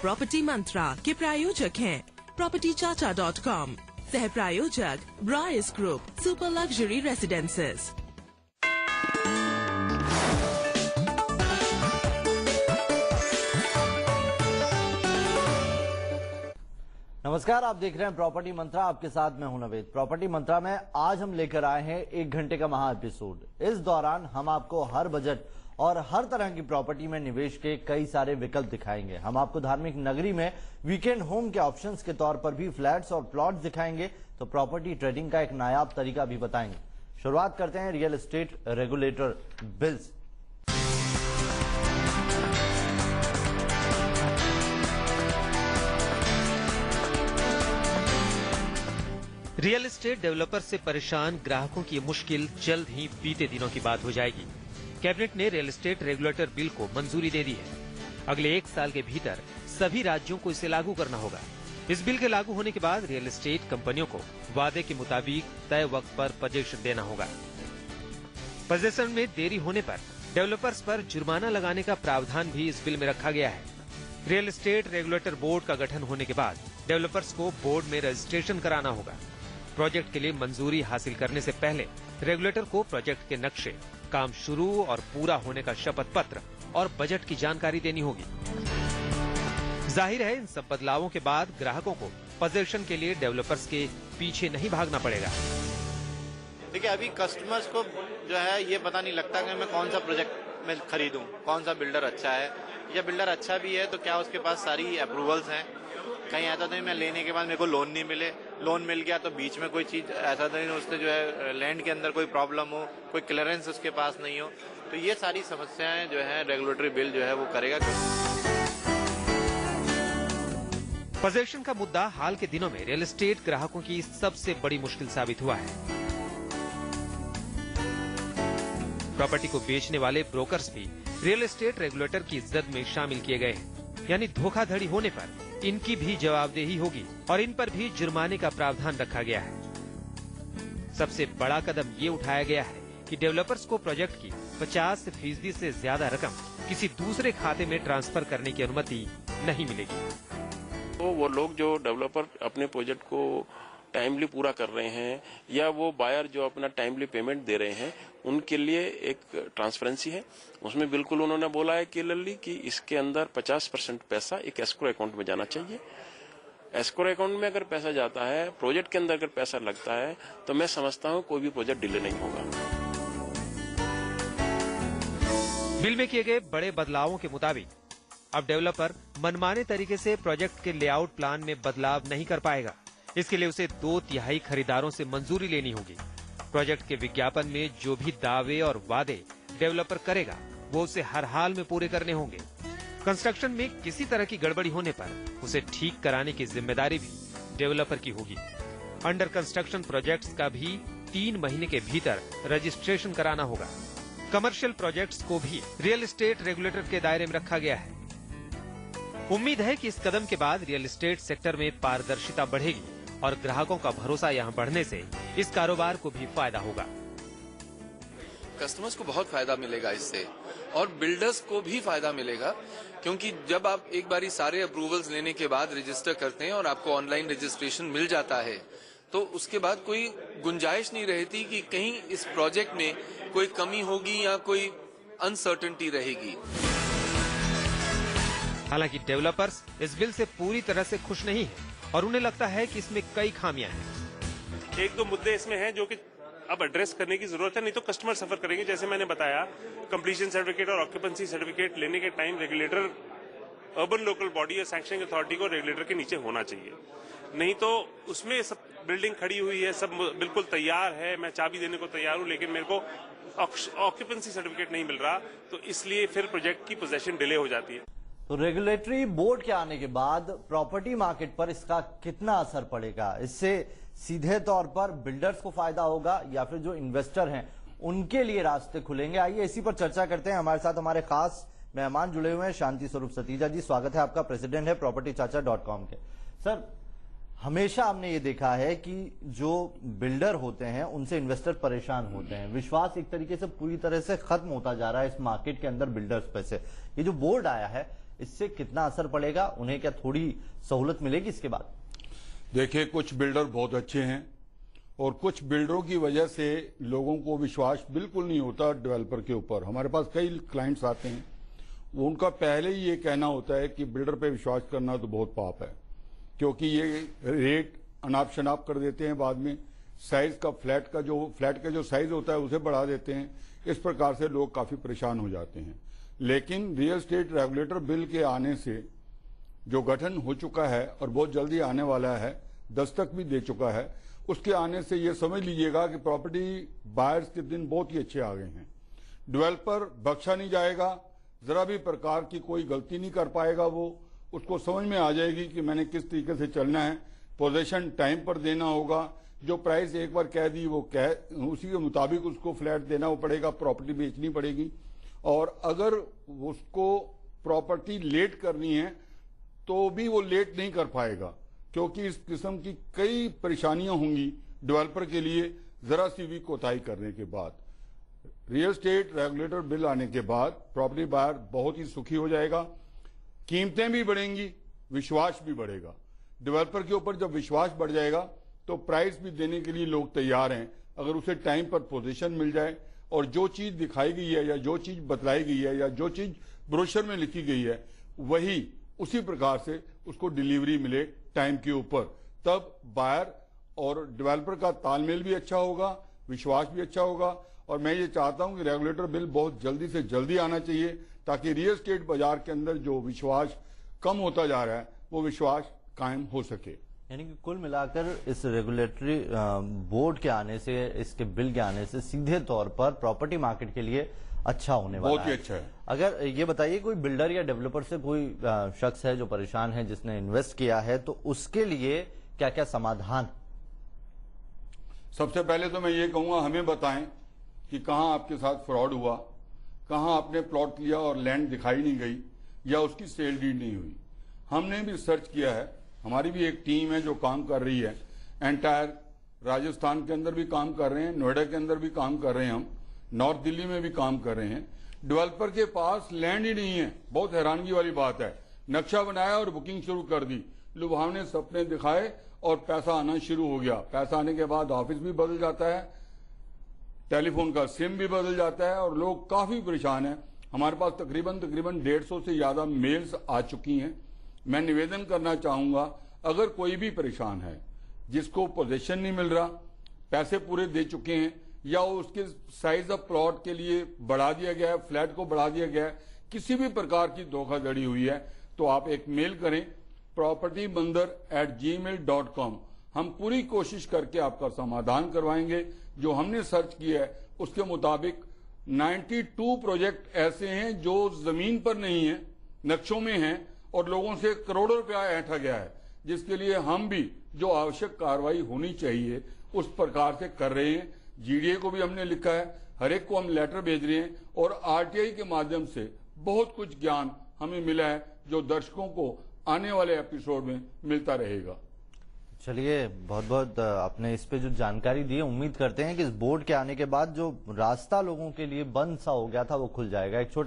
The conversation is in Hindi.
प्रॉपर्टी मंत्रा के प्रायोजक हैं propertychacha.com, सह प्रायोजक Bryce group, super luxury residences. नमस्कार, आप देख रहे हैं प्रॉपर्टी मंत्रा। आपके साथ मैं हूं नवेद। प्रॉपर्टी मंत्रा में आज हम लेकर आए हैं 1 घंटे का महा एपिसोड। इस दौरान हम आपको हर बजट और हर तरह की प्रॉपर्टी में निवेश के कई सारे विकल्प दिखाएंगे। हम आपको धार्मिक नगरी में वीकेंड होम के ऑप्शंस के तौर पर भी फ्लैट्स और प्लॉट्स दिखाएंगे, तो प्रॉपर्टी ट्रेडिंग का एक नायाब तरीका भी बताएंगे। शुरुआत करते हैं real estate regulator bills. Real estate developer से परेशान ग्राहकों की मुश्किल जल्द ही बीते दिनों की बात हो जाएगी। कैबिनेट ने रियल एस्टेट रेगुलेटर बिल को मंजूरी दे दी है। अगले 1 साल के भीतर सभी राज्यों को इसे लागू करना होगा। इस बिल के लागू होने के बाद रियल एस्टेट कंपनियों को वादे के मुताबिक तय वक्त पर पोजीशन देना होगा। पोजीशन में देरी होने पर डेवलपर्स पर जुर्माना लगाने का प्रावधान भी इस बिल में रखा गया है। रियल एस्टेट रेगुलेटर बोर्ड का गठन होने के बाद डेवलपर्स को बोर्ड में रजिस्ट्रेशन कराना होगा। प्रोजेक्ट के लिए मंजूरी हासिल करने से पहले रेगुलेटर को प्रोजेक्ट के नक्शे, काम शुरू और पूरा होने का शपथ पत्र और बजट की जानकारी देनी होगी। जाहिर है, इन सब बदलावों के बाद ग्राहकों को पोजीशन के लिए डेवलपर्स के पीछे नहीं भागना पड़ेगा। देखिए, अभी कस्टमर्स को जो है ये पता नहीं लगता कि मैं कौन सा प्रोजेक्ट में खरीदूं, कौन सा बिल्डर अच्छा है, या बिल्डर अच्छा भी है तो क्या उसके पास सारी अप्रूवल्स हैं। कहीं ऐसा तो नहीं मैं लेने के बाद मेरे को लोन नहीं मिले, लोन मिल गया तो बीच में कोई चीज ऐसा तो नहीं उससे जो है लैंड के अंदर कोई प्रॉब्लम हो, कोई क्लियरेंस उसके पास नहीं हो। तो ये सारी समस्याएं जो है रेगुलेटरी बिल जो है वो करेगा। पोजीशन का मुद्दा हाल के दिनों में रियल एस्टेट ग्राहकों की सबसे बड़ी मुश्किल साबित हुआ है। प्रॉपर्टी को बेचने वाले ब्रोकर्स भी रियल एस्टेट रेगुलेटर की जद में शामिल किए गए हैं, यानी धोखाधड़ी होने पर इनकी भी जवाबदेही होगी और इन पर भी जुर्माने का प्रावधान रखा गया है। सबसे बड़ा कदम ये उठाया गया है कि डेवलपर्स को प्रोजेक्ट की 50% से ज्यादा रकम किसी दूसरे खाते में ट्रांसफर करने की अनुमति नहीं मिलेगी। तो वो लोग जो डेवलपर अपने प्रोजेक्ट को टाइमली पूरा कर रहे हैं या वो बायर जो अपना टाइमली पेमेंट दे रहे हैं, उनके लिए एक ट्रांसपेरेंसी है। उसमें बिल्कुल उन्होंने बोला है क्लियरली कि इसके अंदर 50% पैसा एक एस्क्रो अकाउंट में जाना चाहिए। एस्क्रो अकाउंट में अगर पैसा जाता है, प्रोजेक्ट के अंदर अगर पैसा लगता है, तो मैं समझता हूं कोई भी प्रोजेक्ट डिले नहीं होगा। बिल में किए गए बड़े बदलावों के मुताबिक अब डेवलपर मनमाने तरीके से प्रोजेक्ट के लेआउट प्लान में बदलाव नहीं कर पाएगा। इसके लिए उसे 2/3 खरीदारों से मंजूरी लेनी होगी। प्रोजेक्ट के विज्ञापन में जो भी दावे और वादे डेवलपर करेगा, वो उसे हर हाल में पूरे करने होंगे। कंस्ट्रक्शन में किसी तरह की गड़बड़ी होने पर उसे ठीक कराने की जिम्मेदारी भी डेवलपर की होगी। अंडर कंस्ट्रक्शन प्रोजेक्ट्स का भी 3 महीने के भीतर रजिस्ट्रेशन कराना होगा। कमर्शियल प्रोजेक्ट्स को भी रियल एस्टेट रेगुलेटर के दायरे में रखा गया है। उम्मीद है कि इस कदम के बाद रियल एस्टेट सेक्टर में पारदर्शिता बढ़ेगी और ग्राहकों का भरोसा यहां बढ़ने से इस कारोबार को भी फायदा होगा। कस्टमर्स को बहुत फायदा मिलेगा इससे और बिल्डर्स को भी फायदा मिलेगा, क्योंकि जब आप एक बारी सारे अप्रूवल्स लेने के बाद रजिस्टर करते हैं और आपको ऑनलाइन रजिस्ट्रेशन मिल जाता है, तो उसके बाद कोई गुंजाइश नहीं रहती कि कहीं इस प्रोजेक्ट में कोई कमी होगी या कोई अनसर्टेनिटी रहेगी। हालांकि डेवलपर्स इस बिल से पूरी तरह से खुश नहीं है और उन्हें लगता है कि इसमें कई खामियां हैं। 1-2 मुद्दे इसमें हैं जो कि अब एड्रेस करने की जरूरत है, नहीं तो कस्टमर सफर करेंगे। जैसे मैंने बताया, कंप्लीशन सर्टिफिकेट और ऑक्यूपेंसी सर्टिफिकेट लेने के time regulator urban local body या सैंक्शनिंग अथॉरिटी को रेगुलेटर के नीचे होना चाहिए। नहीं तो उसमें सब बिल्डिंग खड़ी हुई है, सब बिल्कुल तैयार है, मैं चाबी देने को तैयार हूं, लेकिन मेरे को ऑक्यूपेंसी सर्टिफिकेट नहीं मिल रहा, तो इसलिए फिर प्रोजेक्ट की पोजीशन डिले हो जाती है। तो रेगुलेटरी बोर्ड के आने के बाद प्रॉपर्टी मार्केट पर इसका कितना असर पड़ेगा? इससे सीधे तौर पर बिल्डर्स को फायदा होगा या फिर जो इन्वेस्टर हैं उनके लिए रास्ते खुलेंगे? आइए इसी पर चर्चा करते हैं। हमारे साथ हमारे खास मेहमान जुड़े हुए हैं। शांति स्वरूप सतीजा जी, स्वागत है आपका। प्रेसिडेंट है propertychacha.com के। सर, हमेशा हमने ये देखा है कि जो बिल्डर होते हैं उनसे इन्वेस्टर परेशान होते हैं। विश्वास एक तरीके से पूरी तरह से खत्म होता जा रहा है इस मार्केट के अंदर बिल्डर्स पे से। ये जो बोर्ड आया है, इससे कितना असर पड़ेगा, उन्हें क्या थोड़ी सहूलत मिलेगी इसके बाद? देखिए, कुछ बिल्डर बहुत अच्छे हैं और कुछ बिल्डरों की वजह से लोगों को विश्वास बिल्कुल नहीं होता डेवलपर के ऊपर। हमारे पास कई क्लाइंट्स आते हैं, वो उनका पहले ही ये कहना होता है कि बिल्डर पे विश्वास करना तो बहुत पाप है, क्योंकि ये रेट अनाप शनाप कर देते हैं, बाद में साइज का फ्लैट का जो साइज होता है उसे बढ़ा देते हैं। इस प्रकार से लोग काफी परेशान हो जाते हैं। लेकिन रियल एस्टेट रेगुलेटर बिल के आने से जो गठन हो चुका है और बहुत जल्दी आने वाला है, दस्तक भी दे चुका है, उसके आने से ये समझ लीजिएगा कि प्रॉपर्टी बायर्स के दिन बहुत ही अच्छे आ गए हैं। डेवलपर बख्शा नहीं जाएगा, जरा भी प्रकार की कोई गलती नहीं कर पाएगा। वो उसको समझ में आ जाएगी कि मैंने किस तरीके से चलना है, पोजीशन टाइम पर देना होगा, जो प्राइस एक बार कह दी वो उसी के मुताबिक उसको फ्लैट देना पड़ेगा, प्रॉपर्टी बेचनी पड़ेगी। और अगर उसको प्रॉपर्टी लेट करनी है तो भी वो लेट नहीं कर पाएगा, क्योंकि इस किस्म की कई परेशानियां होंगी डेवलपर के लिए जरा सी भी कोताही करने के बाद। रियल एस्टेट रेगुलेटर बिल आने के बाद प्रॉपर्टी बायर बहुत ही सुखी हो जाएगा, कीमतें भी बढ़ेंगी, विश्वास भी बढ़ेगा। डेवलपर के ऊपर जब विश्वास बढ़ जाएगा तो प्राइस भी देने के लिए लोग तैयार हैं, अगर उसे टाइम पर पोजीशन मिल जाए और जो चीज दिखाई गई है या जो चीज बतलाई गई है या जो चीज ब्रोशर में लिखी गई है वही उसी प्रकार से उसको डिलीवरी मिले टाइम के ऊपर, तब बायर और डेवलपर का तालमेल भी अच्छा होगा, विश्वास भी अच्छा होगा। और मैं ये चाहता हूं कि रेगुलेटर बिल बहुत जल्दी से जल्दी आना चाहिए, ताकि रियल एस्टेट बाजार के अंदर जो विश्वास कम होता जा रहा है वो विश्वास कायम हो सके। यानी कि कुल मिलाकर इस रेगुलेटरी बोर्ड के आने से, इसके बिल के आने से सीधे तौर पर प्रॉपर्टी मार्केट के लिए अच्छा होने वाला है। बहुत ही अच्छा है। अगर ये बताइए, कोई बिल्डर या डेवलपर से कोई शख्स है जो परेशान है, जिसने इन्वेस्ट किया है, तो उसके लिए क्या क्या समाधान? सबसे पहले तो मैं ये कहूंगा, हमें बताएं कि कहां आपके साथ फ्रॉड हुआ, कहां आपने प्लॉट लिया और लैंड दिखाई नहीं गई या उसकी सेल डीड नहीं हुई। हमने भी सर्च किया है, हमारी भी एक टीम है जो काम कर रही है, एंटायर राजस्थान के अंदर भी काम कर रहे हैं, नोएडा के अंदर भी काम कर रहे हैं, हम नॉर्थ दिल्ली में भी काम कर रहे हैं। डेवलपर के पास लैंड ही नहीं है, बहुत हैरानगी वाली बात है। नक्शा बनाया और बुकिंग शुरू कर दी, लुभावने सपने दिखाए और पैसा आना शुरू हो गया। पैसा आने के बाद ऑफिस भी बदल जाता है, टेलीफोन का सिम भी बदल जाता है और लोग काफी परेशान हैं। हमारे पास तकरीबन 150 से ज्यादा मेल्स आ चुकी हैं। मैं निवेदन करना चाहूंगा, अगर कोई भी परेशान है, जिसको पोजीशन नहीं मिल रहा, पैसे पूरे दे चुके हैं या उसके साइज ऑफ प्लॉट के लिए बढ़ा दिया गया है, फ्लैट को बढ़ा दिया गया है, किसी भी प्रकार की धोखाधड़ी हुई है, तो आप एक मेल करें propertybandar@gmail.com। हम पूरी कोशिश करके आपका समाधान करवाएंगे। जो हमने सर्च किया है उसके मुताबिक 92 प्रोजेक्ट ऐसे हैं जो जमीन पर नहीं है, नक्शों में हैं और लोगों से करोड़ों रुपया ऐंठा गया है, जिसके लिए हम भी जो आवश्यक कार्रवाई होनी चाहिए उस प्रकार से कर रहे हैं। जीडीए को भी हमने लिखा है, हर एक को हम लेटर भेज रहे हैं और आरटीआई के माध्यम से बहुत कुछ ज्ञान हमें मिला है जो दर्शकों को आने वाले एपिसोड में मिलता रहेगा। चलिए, बहुत बहुत आपने इस पे जो जानकारी दी है, उम्मीद करते हैं कि इस बोर्ड के आने के बाद जो रास्ता लोगों के लिए बंद सा हो गया था वो खुल जाएगा। एक छोटा